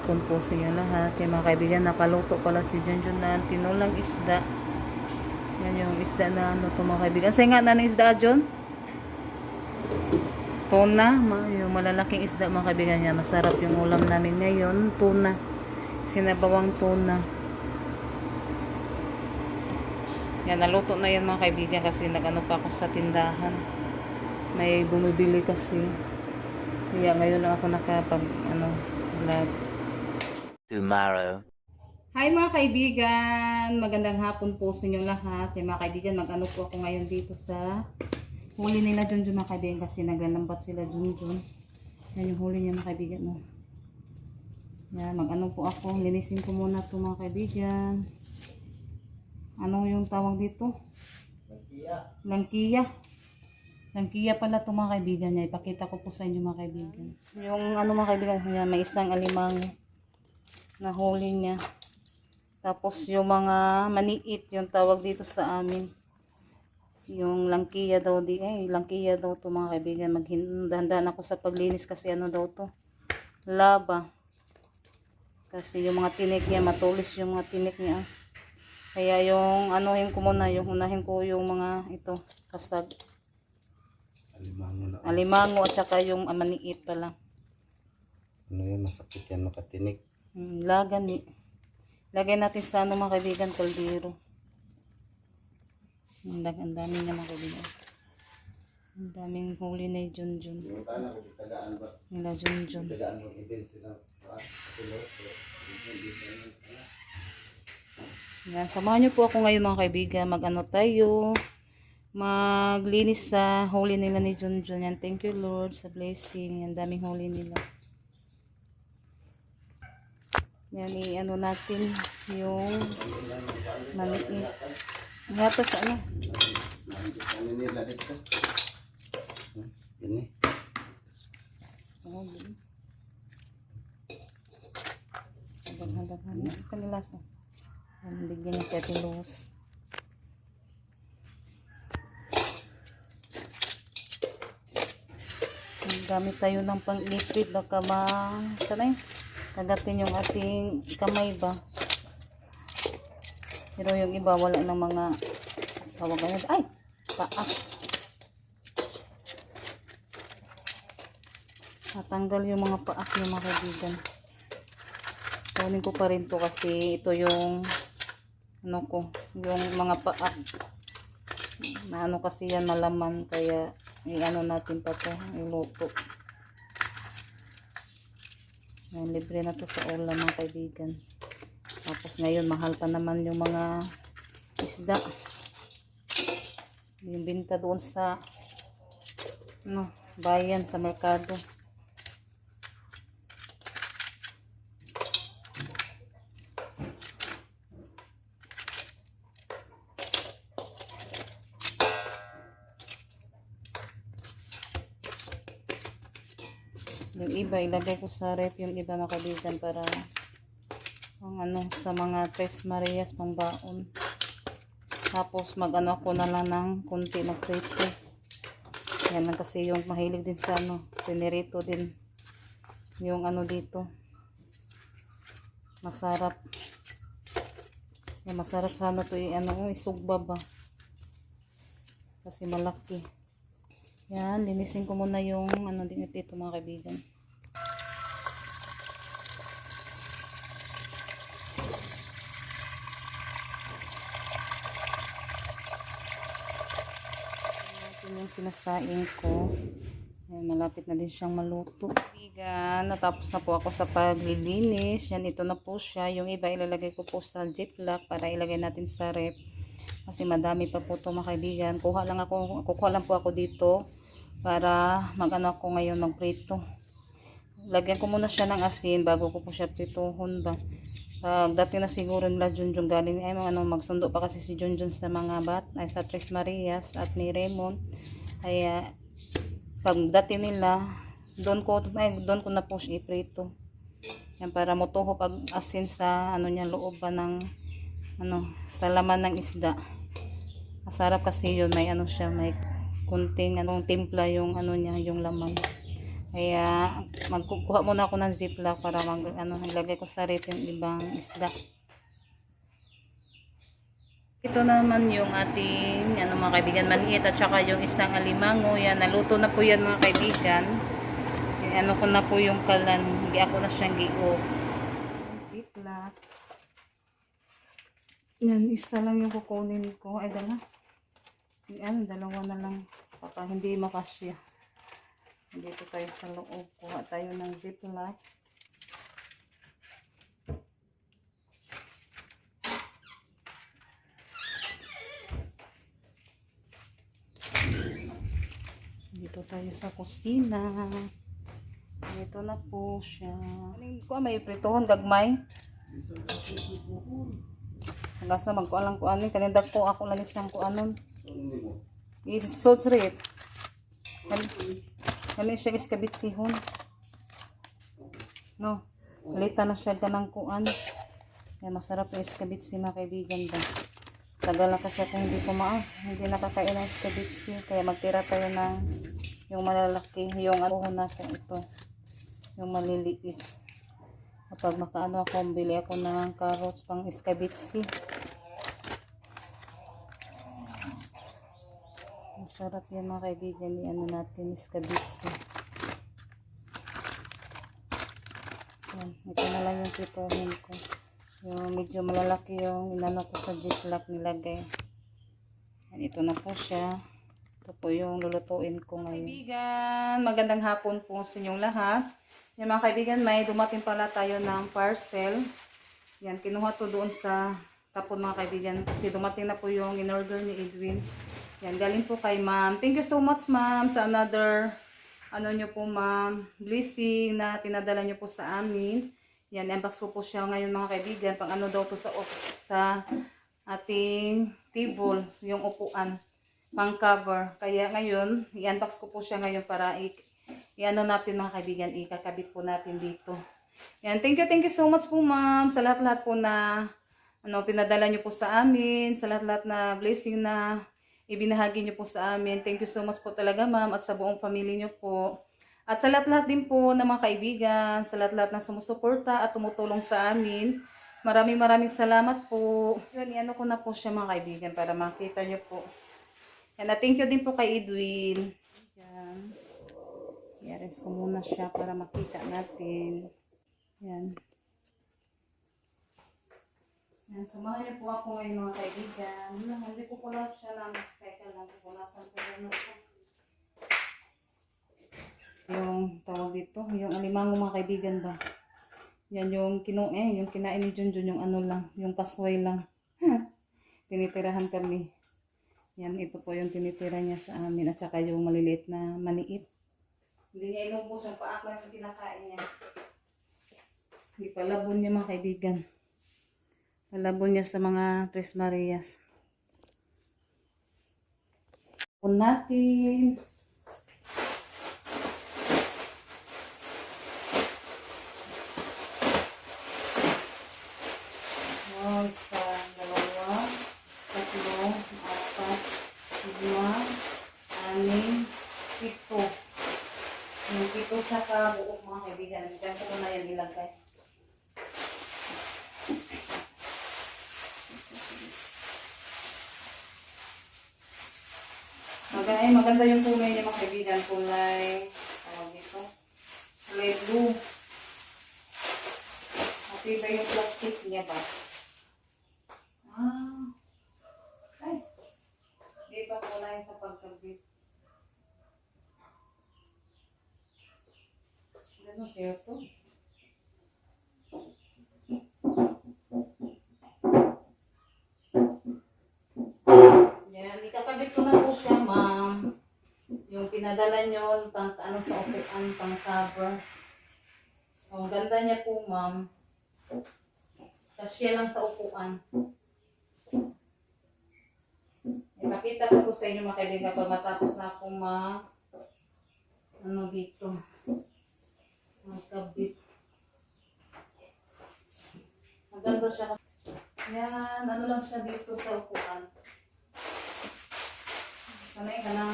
hapon po sa inyo lahat. Kaya mga kaibigan, nakaluto pala si Junjun na tinulang isda. Yan yung isda na ano to mga kaibigan. Say nga na ng isda, John? Tuna. Yung malalaking isda mga kaibigan niya. Masarap yung ulam namin ngayon. Tuna. Sinabawang tuna. Yan, naluto na yan mga kaibigan kasi nag-ano pa ako sa tindahan. May bumibili kasi. Kaya ngayon lang ako vlog. Tomorrow. Hi mga kaibigan! Magandang hapon po sa inyong lahat. Kaya mga kaibigan, mag-ano po ako ngayon dito sa huli nila Junjun mga kaibigan kasi naglalambat sila Junjun. Yan yung huli niya mga kaibigan. No? Yan, mag-ano po ako. Linisin ko muna ito mga kaibigan. Ano yung tawag dito? Langkiya. Langkiya pala ito mga kaibigan niya. Ipakita ko po sa inyo mga kaibigan. Yung ano mga kaibigan niya, may isang alimang na huli niya. Tapos yung mga maniit, yung tawag dito sa amin. Yung langkiya daw langkiya daw to mga kaibigan. Maghindahan ako sa paglinis kasi ano daw to. Laba. Kasi yung mga tinik niya, matulis yung mga tinik niya. Kaya yung anuhin ko muna, yung unahin ko yung mga ito, kasag. Alimango at saka yung maniit pala. Ano yan, masakit yan makatinik. Lagan eh. Lagay natin sa ano mga kaibigan, kaldero. Ang dami niya mga kaibigan. Ang daming huli na Junjun. Nila Junjun. Yan, samahan niyo po ako ngayon mga kaibigan. Mag-ano tayo. Maglinis sa huli nila ni Junjun. Yan, thank you Lord sa blessing. Yan, daming huli nila. Yan, i-ano natin yung maniit. Ngata sa ano? Ano nila dito? Ini. Habang-habang. Ito kanilasa. Bigyan niya si Ate Luz. Gamit tayo ng pang-ipit. Baka sana yun? Kagatin yung ating kamay ba. Pero yung iba wala ng mga tawagan. Ay! Paa! Natanggal yung mga paak yung mga kaibigan. Kunin ko pa rin to kasi ito yung ano ko, yung mga paak. Na ano kasi yan malaman kaya i-ano natin pa to, iluto. Yan, libre na to sa ulam mga kaibigan. Tapos ngayon mahal pa naman yung mga isda. Yung binta doon sa bayan sa merkado. Yung iba ilagay ko sa ref, yung iba mga kaibigan para sa mga Tres Marias pang baon. Tapos mag-ano ako na lang ng kunti na prito. Yan lang kasi yung mahilig din sa pinirito din yung dito. Masarap. Yan, masarap sana to isugba ba. Kasi malaki. Yan, linisin ko muna yung din ito mga kaibigan. Yung sinasaing ko. Ayan, malapit na din siyang maluto. Kaibigan, natapos na po ako sa paglilinis. Yan, ito na po siya. Yung iba ilalagay ko po sa ziplock para ilagay natin sa ref. Kasi madami pa po ito mga kaibigan. Kuha lang po ako dito para mag-ano ako ngayon, magprito. Lagyan ko muna siya ng asin bago ko po siya prituhon ba. Dati na siguro nila Junjun galing magsundo pa kasi si Junjun sa mga sa Tres Marias at ni Raymond. Kaya pag dati nila doon ko na po siya iprito. Yan para mutuho pag asin sa loob ba ng sa laman ng isda. Masarap kasi yun, may siya, may kunting timpla yung niya, yung laman. Kaya magkukuha muna ako ng ziplock para ilagay ko sa ref yung ibang isda. Ito naman yung ating mga kaibigan, maniit at saka yung isang alimango. Yan, naluto na po yan mga kaibigan. Ko na po yung kalan. Hindi ako na siyang giog. Ziplock. Yan, isa lang yung kukunin ko. Ay, dalawa na lang. Baka hindi makasya. Dito tayo sa loob. Kuha tayo ng ziplock. Dito tayo sa kusina. Ito na po siya. May pritohon gagmay. Hanggang sa magkualang ko anin. Kanindag ko ako lang siyang kuanon. I-salt rate. Kani siya iskabit sihon. No. Halita na siya ganang kuan. Yan, masarap yung iskabit si mga kaibigan ba. Tagal na kasi ako hindi nakakain ng iskabit si. Kaya magtira tayo ng yung malalaki. Yung na ko ito. Yung maliliit. Kapag makaano ako, bili ako ng carrots pang iskabitsi. Masarap yan mga kaibigan, natin iskabitsi. Yan, ito na lang yung pritohin ko. Yung medyo malalaki yung inano ko sa ziplock nilagay. Yan, ito na po siya. Ito po yung lulutuin ko ngayon. Kaibigan, magandang hapon po sa inyong lahat. Yan mga kaibigan, may dumating pala tayo ng parcel. Yan, kinuha to doon sa tapon mga kaibigan. Kasi dumating na po yung in-order ni Edwin. Yan, galing po kay ma'am. Thank you so much ma'am sa another, nyo po ma'am, blessing na pinadala nyo po sa amin. Yan, unbox ko po siya ngayon mga kaibigan. Pang daw to sa ating table, yung upuan. Pang cover. Kaya ngayon, i-unbox ko po siya ngayon para natin mga kaibigan, ikakabit po natin dito. Yan, thank you so much po ma'am sa lahat-lahat po na pinadala nyo po sa amin, sa lahat-lahat na blessing na ibinahagi nyo po sa amin. Thank you so much po talaga ma'am at sa buong pamilya nyo po. At sa lahat-lahat din po na mga kaibigan, sa lahat-lahat na sumusuporta at tumutulong sa amin. Maraming salamat po. Yan, ko na po siya mga kaibigan para makita nyo po. Yan, thank you din po kay Edwin. Yan. I-arrange ko muna siya para makita natin. Yan. Yan, sumahan niyo po ako ngayon mga kaibigan. Hindi ko pula siya lang. Teka lang, pupunasan ko yan ako. Yung tawag dito, yung alimango mga kaibigan ba. Yan yung yung kinain ni Junjun, yung lang, yung kasway lang. Tinitirahan kami. Yan, ito po yung tinitira niya sa amin at saka yung maliliit na maniit. Hindi niya inubos yung paak lang yung kinakain niya. Hindi palabon niya mga kaibigan. Palabon niya sa mga Tres Marias. Pun natin. Isa, dalawa, tatlo, apat, lima, anim, pito. Yung pito sa kabuok mga kaibigan. Diyan ko na yan ilagay. Maganda yung kulay niya mga kaibigan. Kulay, dito. Kulay blue. Matibay yung plastic niya ba? Ay. Di pa kulay sa pagkabit. Ano siya ito? Yan, ikakabit ko na po siya, ma'am. Yung pinadala nyo, sa upuan, pang cover. Ang ganda niya po, ma'am. Kasya lang sa upuan. Ipakita ko po sa inyo mga kaibigan pag matapos na akong dito. Magkabit. Maganda siya. Yan, lang siya dito sa upuan. Sanay ka na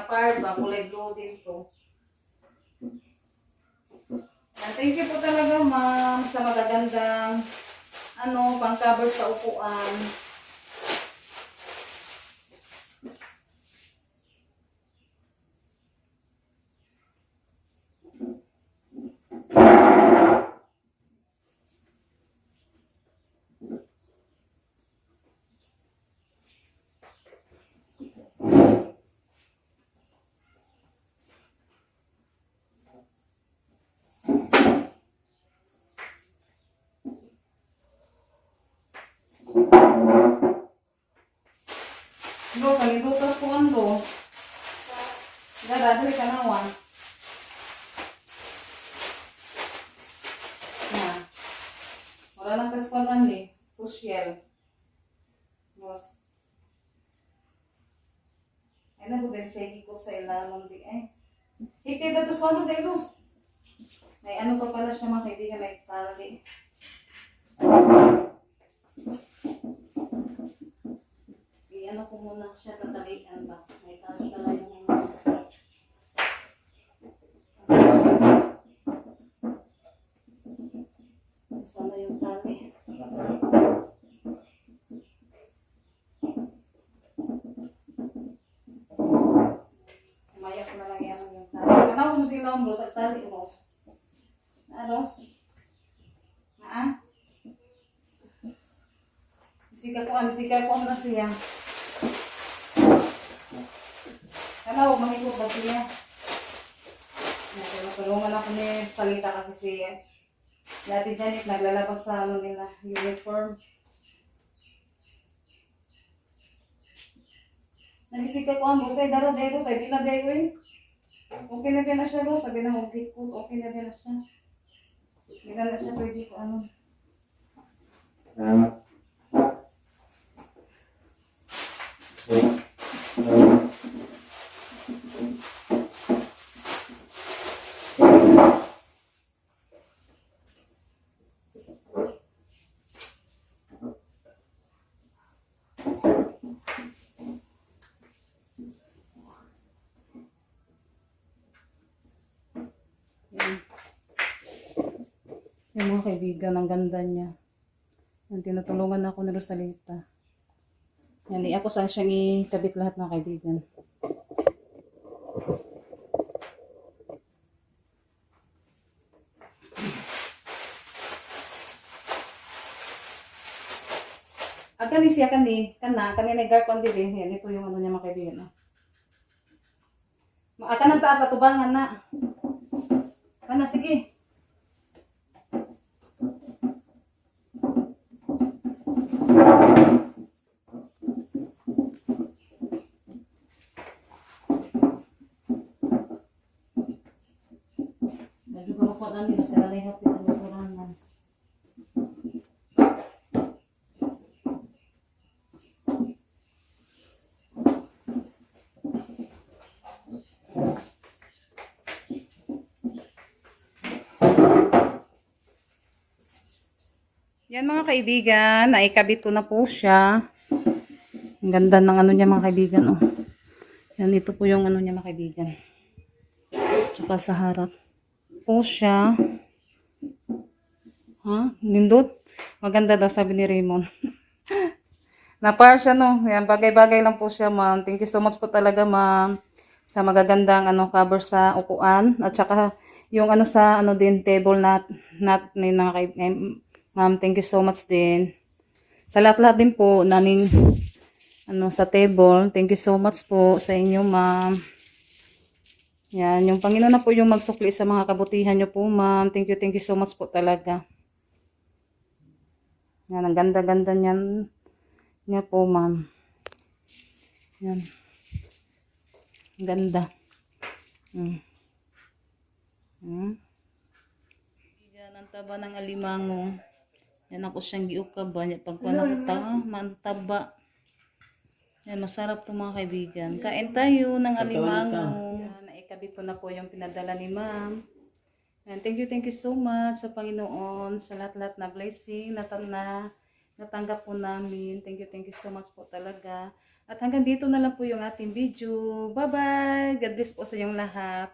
par ba? Kulay blue dito. Thank you po talaga, ma'am, sa magagandang pang-cover sa upuan. Ros, ang idutas ko ang Ros. Dada, dali ka nawan. Na. Wala nang kaspanan ni. Social. Ros. Ay, nabudin siya ikot sa ilamang di eh. Hiti datos ko sa Ros. May ano pa pala siya mga kaibigan, may tali. Ano ko muna siya tatalian ba? May tali pala yung sana yung tali. Umayak na lang yan yung tali. Kanawag mo sila ang Ros at tali, Ros. Na, Ros? Bisika ko na siya. Hello, mahigop ba siya? Natulungan ako ni Salita kasi siya. Dati Janet naglalabas sa nila, uniform. Nagisika ko ang Rosay, daro day Rosay, di na day eh. Okay na din na siya Ros, sabi na okay na din na siya. Di na siya pwede ko ano. Yung mga kaibigan, ang ganda niya. Yung tinutulungan ako ni Rosalita. Yan, ako saan siyang ikabit lahat mga kaibigan. Agkan siya kanina garpon din. Yan, ito yung ano niya mga kaibigan. Akan ang taas sa tubangan na. Kana, sige. Lagi pa ako namin kasi nalihat yung kurangan. Yan mga kaibigan, naikabit ko na po siya. Ang ganda ng ano niya mga kaibigan. Oh. Yan, ito po yung ano niya mga kaibigan. Tsaka sa harap. Po siya. Ha? Nindot? Maganda daw sabi ni Raymond. Napar siya no. Yan, bagay-bagay lang po siya ma'am. Thank you so much po talaga ma'am. Sa magagandang cover sa upuan. At saka yung sa din table na ma'am, thank you so much din. Sa lahat-lahat din po naning sa table. Thank you so much po sa inyo, ma'am. Yan, yung Panginoon na po yung magsukli sa mga kabutihan nyo po, ma'am. Thank you so much po talaga. Yan, ang ganda-ganda niyan. Niya po, ma'am. Yan. Ang ganda. Yan, ang taba ng alimango. Yan ako siyang giukaba niya pagkuha nakita mantaba. Yan masarap to mga kaibigan. Kain tayo ng alimango. Yan, naikabit ko na po yung pinadala ni ma'am. And thank you so much sa Panginoon sa lahat-lahat na blessing na natanggap po namin. Thank you so much po talaga. At hanggang dito na lang po yung ating video. Bye-bye. God bless po sa inyong lahat.